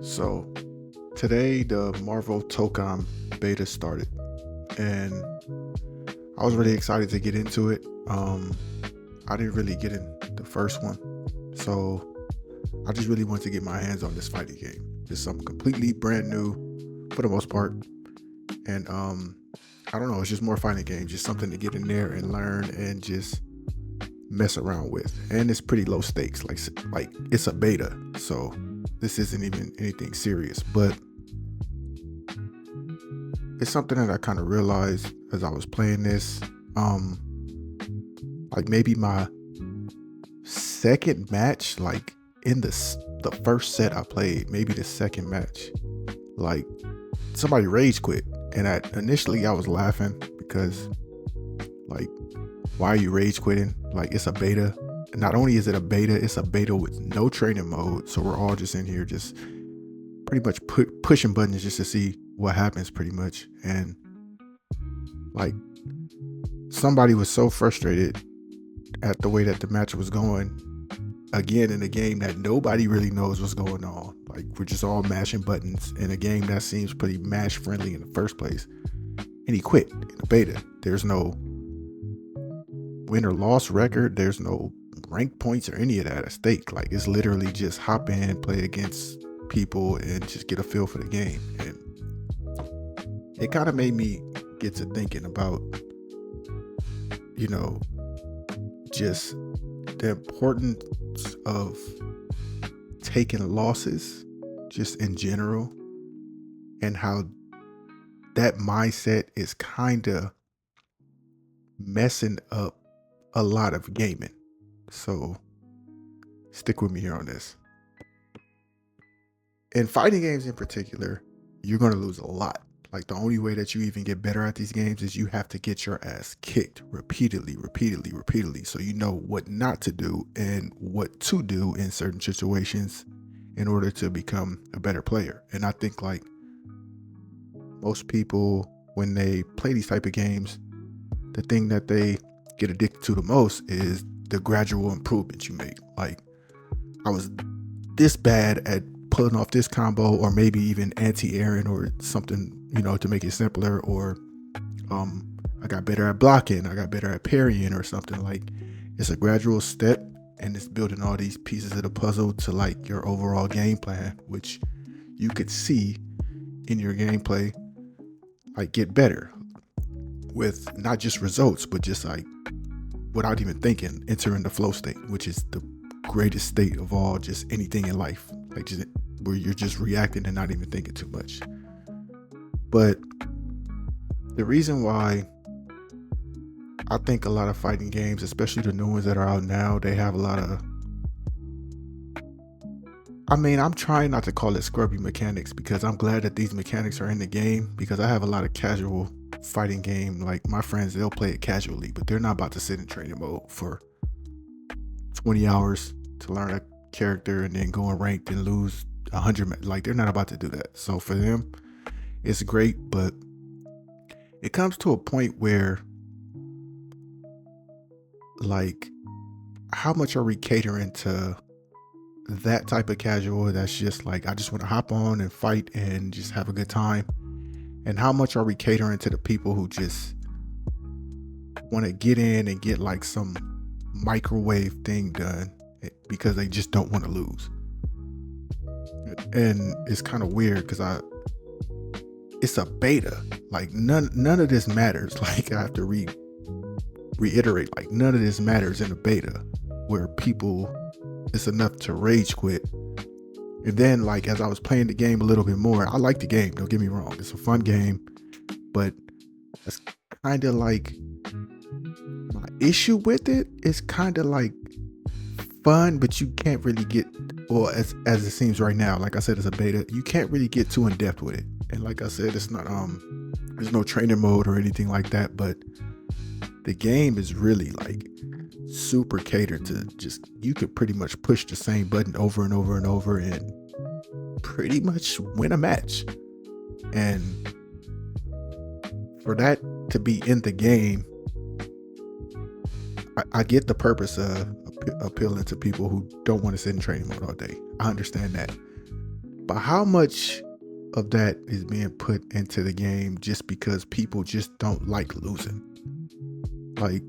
So today the Marvel Tokon beta started, and I was really excited to get into it. I didn't really get in the first one, so I just really wanted to get my hands on this fighting game. It's something completely brand new for the most part, and I don't know. It's just more fighting game, just something to get in there and learn and just mess around with. And it's pretty low stakes, like it's a beta, so this isn't even anything serious, but it's something that I kind of realized as I was playing this. Um, like maybe my second match, like in the first set I played, maybe the second match, like somebody rage quit, and initially I was laughing because like, why are you rage quitting? Like it's a beta. Not only is it a beta, it's a beta with no training mode, so we're all just in here just pretty much pushing buttons just to see what happens pretty much. And like somebody was so frustrated at the way that the match was going, again in a game that nobody really knows what's going on. Like we're just all mashing buttons in a game that seems pretty mash friendly in the first place, and he quit in the beta. There's no win or loss record, there's no rank points or any of that at stake. Like it's literally just hop in, play against people, and just get a feel for the game. And it kind of made me get to thinking about, you know, just the importance of taking losses just in general, and how that mindset is kind of messing up a lot of gaming. So stick with me here on this. In fighting games in particular, you're going to lose a lot. Like the only way that you even get better at these games is you have to get your ass kicked repeatedly, so you know what not to do and what to do in certain situations in order to become a better player. And I think like most people, when they play these type of games, the thing that they get addicted to the most is the gradual improvements you make. Like I was this bad at pulling off this combo, or maybe even anti-airing or something, to make it simpler, or I got better at blocking, I got better at parrying or something. Like it's a gradual step, and it's building all these pieces of the puzzle to like your overall game plan, which you could see in your gameplay like get better with not just results, but just like without even thinking, entering the flow state, which is the greatest state of all, just anything in life, like just where you're just reacting and not even thinking too much. But the reason why I think a lot of fighting games, especially the new ones that are out now, they have a lot of, I'm trying not to call it scrubby mechanics, because I'm glad that these mechanics are in the game, because I have a lot of casual fighting game, like my friends, they'll play it casually, but they're not about to sit in training mode for 20 hours to learn a character and then go in ranked and lose 100. Like they're not about to do that. So for them, it's great, but it comes to a point where like, how much are we catering to that type of casual that's just like, I just want to hop on and fight and just have a good time? And how much are we catering to the people who just want to get in and get like some microwave thing done because they just don't want to lose? And it's kind of weird because it's a beta. Like none of this matters. Like I have to reiterate, like none of this matters in a beta where people, it's enough to rage quit. And then like as I was playing the game a little bit more, I like the game, don't get me wrong, it's a fun game, but it's kind of like my issue with it is kind of like fun, but you can't really get, well, as it seems right now, like I said, it's a beta, you can't really get too in depth with it. And like I said, it's not there's no training mode or anything like that, but the game is really like super catered to just, you could pretty much push the same button over and over and over and pretty much win a match. And for that to be in the game, I get the purpose of appealing to people who don't want to sit in training mode all day. I understand that. But how much of that is being put into the game just because people just don't like losing? Like,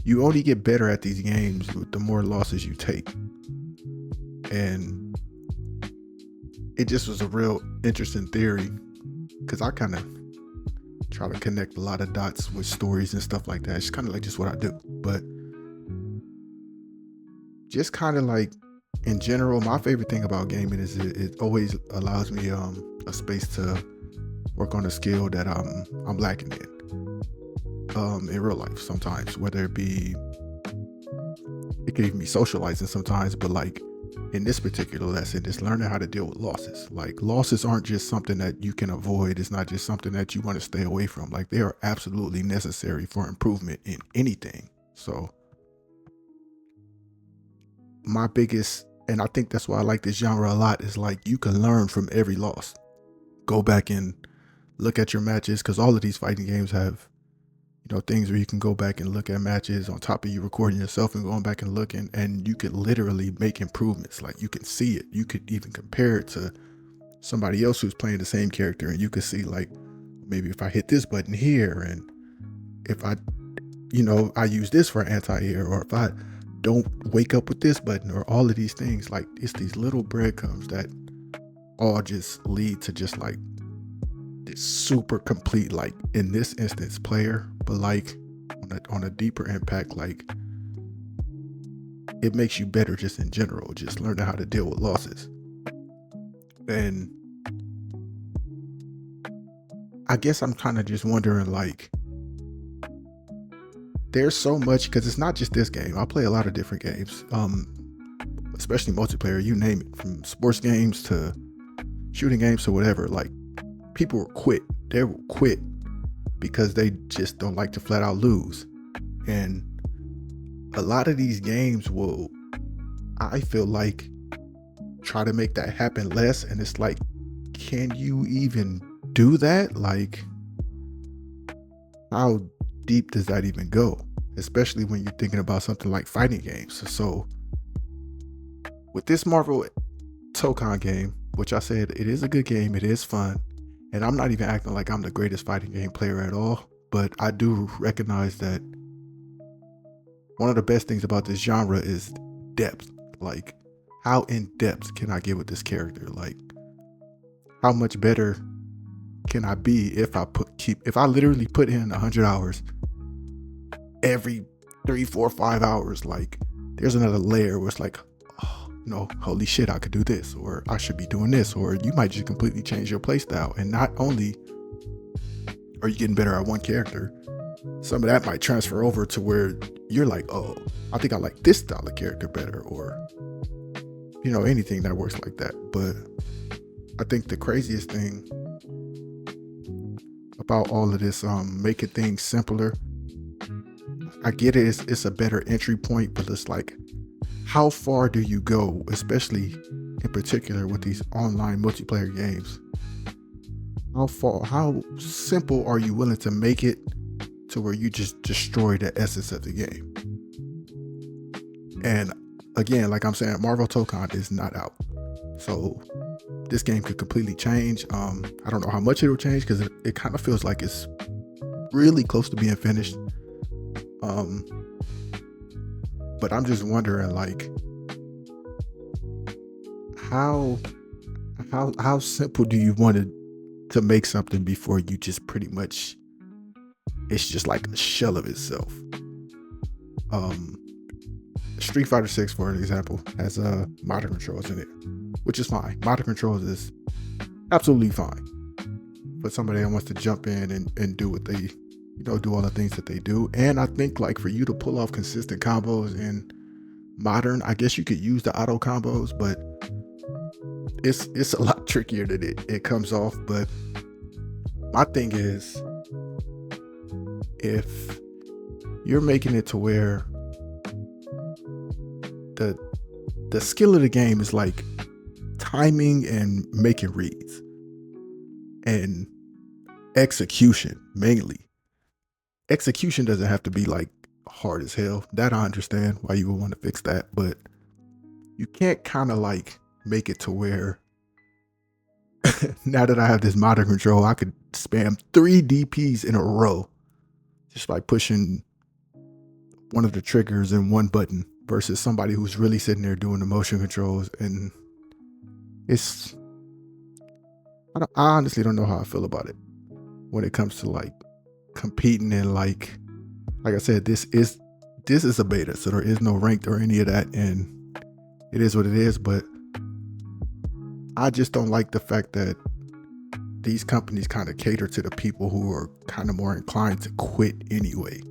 you only get better at these games with the more losses you take. And it just was a real interesting theory, because I kind of try to connect a lot of dots with stories and stuff like that. It's kind of like just what I do. But just kind of like in general, my favorite thing about gaming is it always allows me a space to work on a skill that I'm lacking in real life sometimes, whether it can even be socializing sometimes, but like in this particular lesson, it's learning how to deal with losses. Like, losses aren't just something that you can avoid. It's not just something that you want to stay away from. Like, they are absolutely necessary for improvement in anything. So my biggest, and I think that's why I like this genre a lot, is like you can learn from every loss. Go back and look at your matches, because all of these fighting games have, things where you can go back and look at matches on top of you recording yourself and going back and looking, and you could literally make improvements. Like, you can see it. You could even compare it to somebody else who's playing the same character, and you could see, like, maybe if I hit this button here, and if I use this for anti-air, or if I don't wake up with this button, or all of these things. Like, it's these little breadcrumbs that all just lead to just like this super complete, like in this instance, player, but like on a deeper impact, like it makes you better just in general, just learning how to deal with losses. And I guess I'm kind of just wondering, like, there's so much, because it's not just this game. I play a lot of different games, especially multiplayer, you name it, from sports games to shooting games to whatever. Like, people will quit. They will quit because they just don't like to flat out lose. And a lot of these games will, I feel like, try to make that happen less. And it's like, can you even do that? Like, how deep does that even go? Especially when you're thinking about something like fighting games. So with this Marvel Tokon game, which I said, it is a good game, it is fun, and I'm not even acting like I'm the greatest fighting game player at all, but I do recognize that one of the best things about this genre is depth. Like, how in depth can I get with this character? Like, how much better can I be if I literally put in 100 hours every 3, 4, 5 hours? Like, there's another layer where it's like, holy shit, I could do this, or I should be doing this, or you might just completely change your play style. And not only are you getting better at one character, some of that might transfer over to where you're like, oh, I think I like this style of character better, or anything that works like that. But I think the craziest thing about all of this, making things simpler, I get it, it's a better entry point, but it's like, how far do you go, especially in particular with these online multiplayer games? How simple are you willing to make it to where you just destroy the essence of the game? And again, like I'm saying, Marvel Tokon is not out. So this game could completely change. I don't know how much it will change, because it kind of feels like it's really close to being finished. But I'm just wondering, like, how simple do you want to make something before you just pretty much, it's just like a shell of itself? Street Fighter 6, for an example, has modern controls in it, which is fine. Modern controls is absolutely fine for somebody that wants to jump in and do what they, do all the things that they do. And I think, like, for you to pull off consistent combos in modern, I guess you could use the auto combos, but it's a lot trickier than it comes off. But my thing is, if you're making it to where the skill of the game is like timing and making reads and execution, mainly. Execution doesn't have to be like hard as hell. That I understand why you would want to fix that, but you can't kind of like make it to where now that I have this modern control, I could spam 3 DPs in a row just by pushing one of the triggers and one button versus somebody who's really sitting there doing the motion controls. And it's, I honestly don't know how I feel about it when it comes to like competing and like I said, this is a beta, so there is no ranked or any of that, and it is what it is. But I just don't like the fact that these companies kind of cater to the people who are kind of more inclined to quit anyway.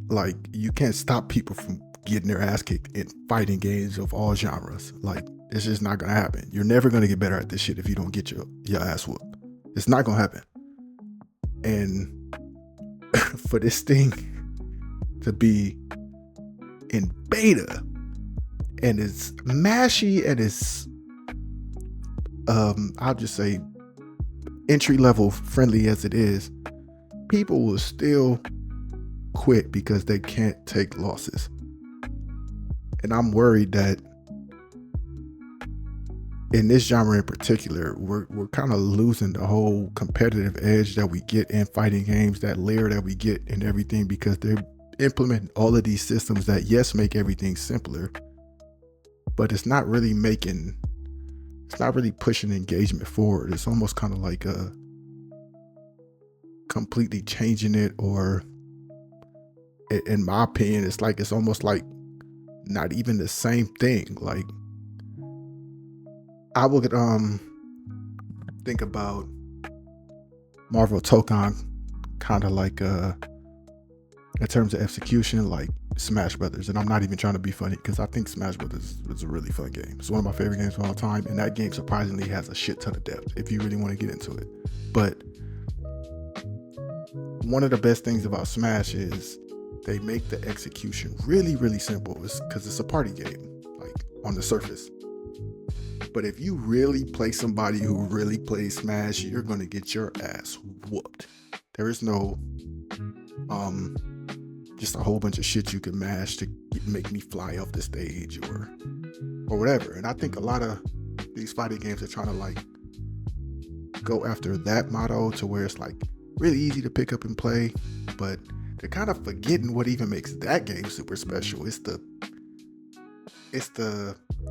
Like, you can't stop people from getting their ass kicked in fighting games of all genres. Like, it's just not gonna happen. You're never gonna get better at this shit if you don't get your ass whooped. It's not gonna happen. And for this thing to be in beta and it's mashy and it's I'll just say entry level friendly as it is, people will still quit because they can't take losses. And I'm worried that in this genre in particular, we're kind of losing the whole competitive edge that we get in fighting games, that layer that we get in everything, because they're implementing all of these systems that, yes, make everything simpler, but it's not really pushing engagement forward. It's almost kind of like completely changing it, or in my opinion, it's almost like not even the same thing. Like, I would think about Marvel Tokon kind of like in terms of execution, like Smash Brothers. And I'm not even trying to be funny, because I think Smash Brothers is a really fun game. It's one of my favorite games of all time, and that game surprisingly has a shit ton of depth if you really want to get into it. But one of the best things about Smash is they make the execution really, really simple. It's because it's a party game, like, on the surface. But if you really play somebody who really plays Smash, you're going to get your ass whooped. There is no just a whole bunch of shit you can mash to make me fly off the stage or whatever. And I think a lot of these fighting games are trying to like go after that motto, to where it's like really easy to pick up and play, but they're kind of forgetting what even makes that game super special. It's the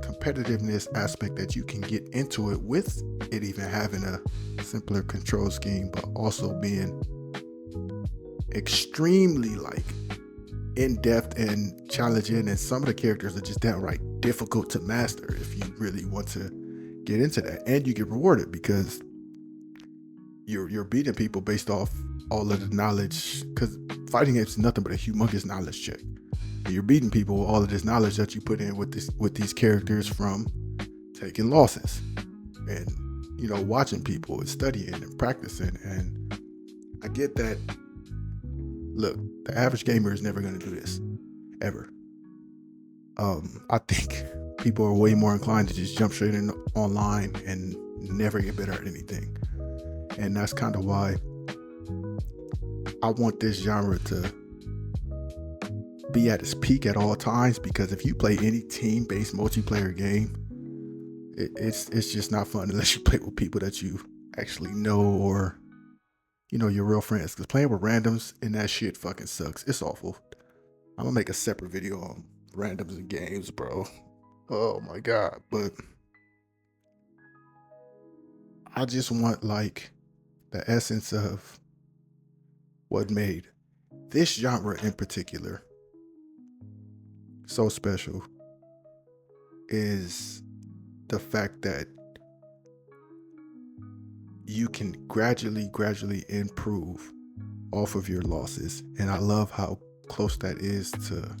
competitiveness aspect that you can get into it with it even having a simpler control scheme, but also being extremely like in-depth and challenging, and some of the characters are just downright difficult to master if you really want to get into that. And you get rewarded because you're beating people based off all of the knowledge, because fighting games is nothing but a humongous knowledge check. You're beating people with all of this knowledge that you put in with these characters from taking losses and, you know, watching people and studying and practicing. And I get that. Look, the average gamer is never going to do this ever. I think people are way more inclined to just jump straight in online and never get better at anything. And that's kind of why I want this genre to be at its peak at all times, because if you play any team-based multiplayer game, it's just not fun unless you play with people that you actually know, or, you know, your real friends. Because playing with randoms and that shit fucking sucks. It's awful. I'm gonna make a separate video on randoms in games, bro. Oh my god. But I just want like the essence of what made this genre in particular so special is the fact that you can gradually improve off of your losses. And I love how close that is to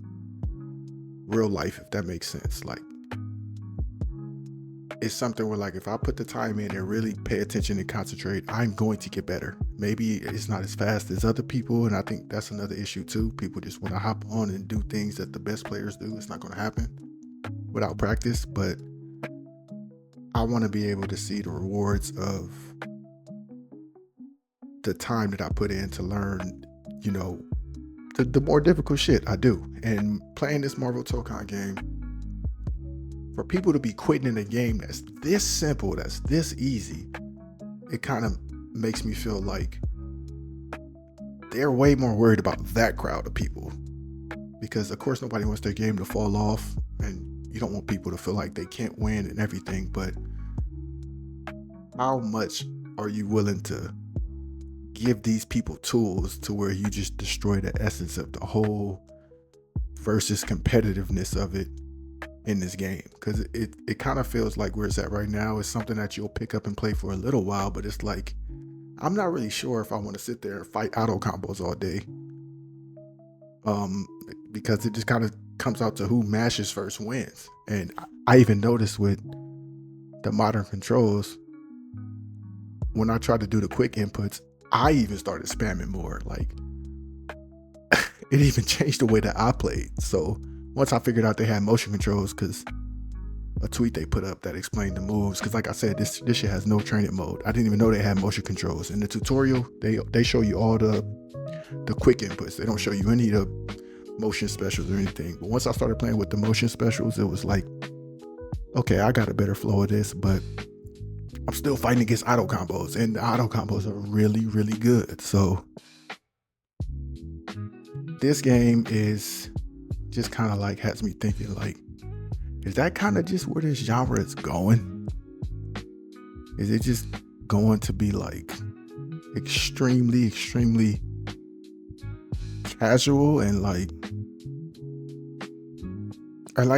real life, if that makes sense. Like, it's something where, like, if I put the time in and really pay attention and concentrate, I'm going to get better. Maybe it's not as fast as other people, and I think that's another issue too. People just want to hop on and do things that the best players do. It's not going to happen without practice, but I want to be able to see the rewards of the time that I put in to learn, you know, the more difficult shit I do. And playing this Marvel Tokon game for people to be quitting in a game that's this simple, that's this easy, it kind of makes me feel like they're way more worried about that crowd of people. Because of course nobody wants their game to fall off, and you don't want people to feel like they can't win and everything, but how much are you willing to give these people tools to where you just destroy the essence of the whole versus competitiveness of it in this game? Because it kind of feels like where it's at right now is something that you'll pick up and play for a little while, but it's like, I'm not really sure if I want to sit there and fight auto combos all day. Because it just kind of comes out to who mashes first wins. And I even noticed with the modern controls, when I tried to do the quick inputs, I even started spamming more. Like, it even changed the way that I played. So once I figured out they had motion controls, because a tweet they put up that explained the moves, because like I said, this shit has no training mode. I didn't even know they had motion controls. In the tutorial, they show you all the quick inputs. They don't show you any of the motion specials or anything. But once I started playing with the motion specials, it was like, okay, I got a better flow of this, but I'm still fighting against auto combos, and the auto combos are really, really good. So this game is just kind of like has me thinking, like, is that kind of just where this genre is going? Is it just going to be like extremely, extremely casual and like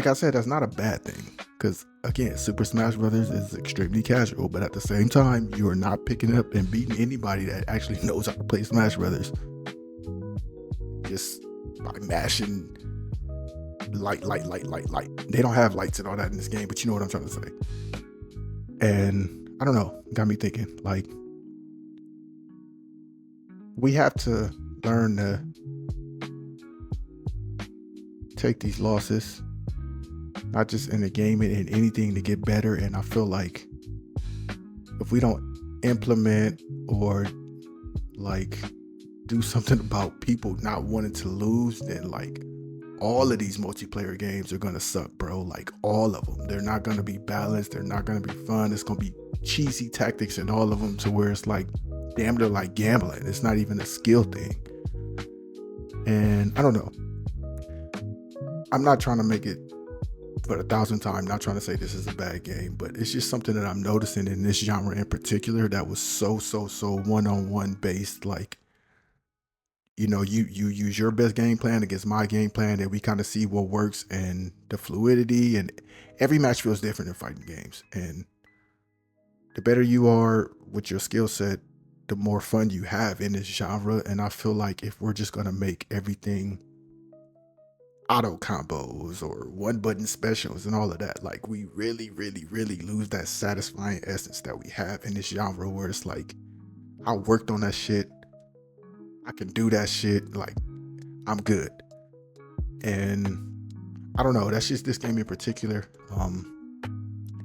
I said, that's not a bad thing, because again, Super Smash Brothers is extremely casual, but at the same time, you are not picking up and beating anybody that actually knows how to play Smash Brothers just by mashing light. They don't have lights and all that in this game, but you know what I'm trying to say. And I don't know, got me thinking, like, we have to learn to take these losses, not just in the game and in anything, to get better. And I feel like if we don't implement or like do something about people not wanting to lose, then like all of these multiplayer games are gonna suck, bro. Like all of them. They're not gonna be balanced. They're not gonna be fun. It's gonna be cheesy tactics in all of them, to where it's like, damn, they're like gambling. It's not even a skill thing. And I don't know. I'm not trying to make it for 1,000th time, not trying to say this is a bad game, but it's just something that I'm noticing in this genre in particular that was so one-on-one based. Like, you know, you use your best game plan against my game plan, and we kind of see what works, and the fluidity, and every match feels different in fighting games. And the better you are with your skill set, the more fun you have in this genre. And I feel like if we're just going to make everything auto combos or one button specials and all of that, like, we really lose that satisfying essence that we have in this genre, where it's like, I worked on that shit, I can do that shit, like, I'm good. And I don't know, that's just this game in particular.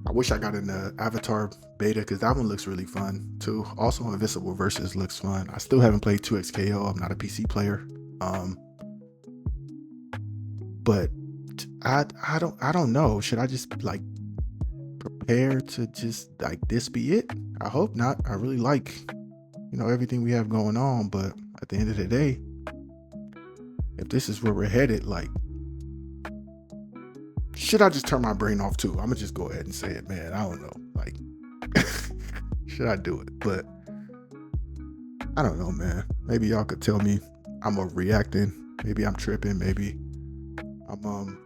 I wish I got in the Avatar beta, because that one looks really fun too. Also, Invincible Versus looks fun. I still haven't played 2XKO. I'm not a PC player. But I don't know. Should I just like prepare to just like this be it? I hope not. I really like, you know, everything we have going on, but at the end of the day, if this is where we're headed, like, should I just turn my brain off too? I'm gonna just go ahead and say it, man. I don't know. Like, should I do it? But I don't know, man. Maybe y'all could tell me I'm overreacting. Maybe I'm tripping. Maybe I'm,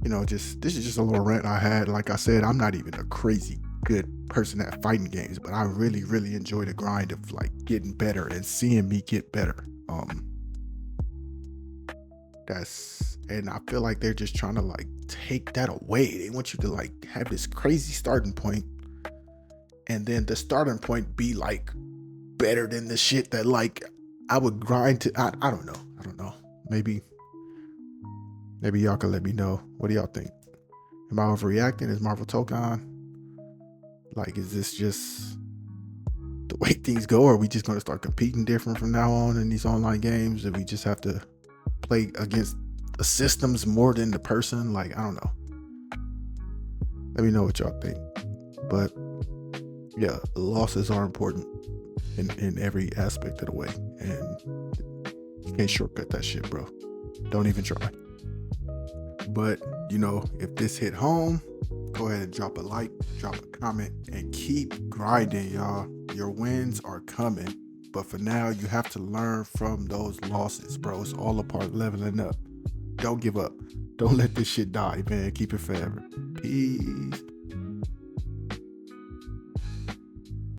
you know, just, this is just a little rant I had. Like I said, I'm not even a crazy good person at fighting games, but I really enjoy the grind of like getting better and seeing me get better. And I feel like they're just trying to like take that away. They want you to like have this crazy starting point, and then the starting point be like better than the shit that like I would grind to. I don't know. Maybe y'all can let me know. What do y'all think? Am I overreacting? Is Marvel Tokon? Like, is this just the way things go? Or are we just going to start competing different from now on in these online games? And we just have to play against the systems more than the person? Like, I don't know. Let me know what y'all think. But yeah, losses are important in every aspect of the way, and you can't shortcut that shit, bro. Don't even try. But if this hit home, go ahead and drop a like, drop a comment, and keep grinding, y'all. Your wins are coming. But for now, you have to learn from those losses, bro. It's all a part of leveling up. Don't give up. Don't let this shit die, man. Keep it forever. Peace.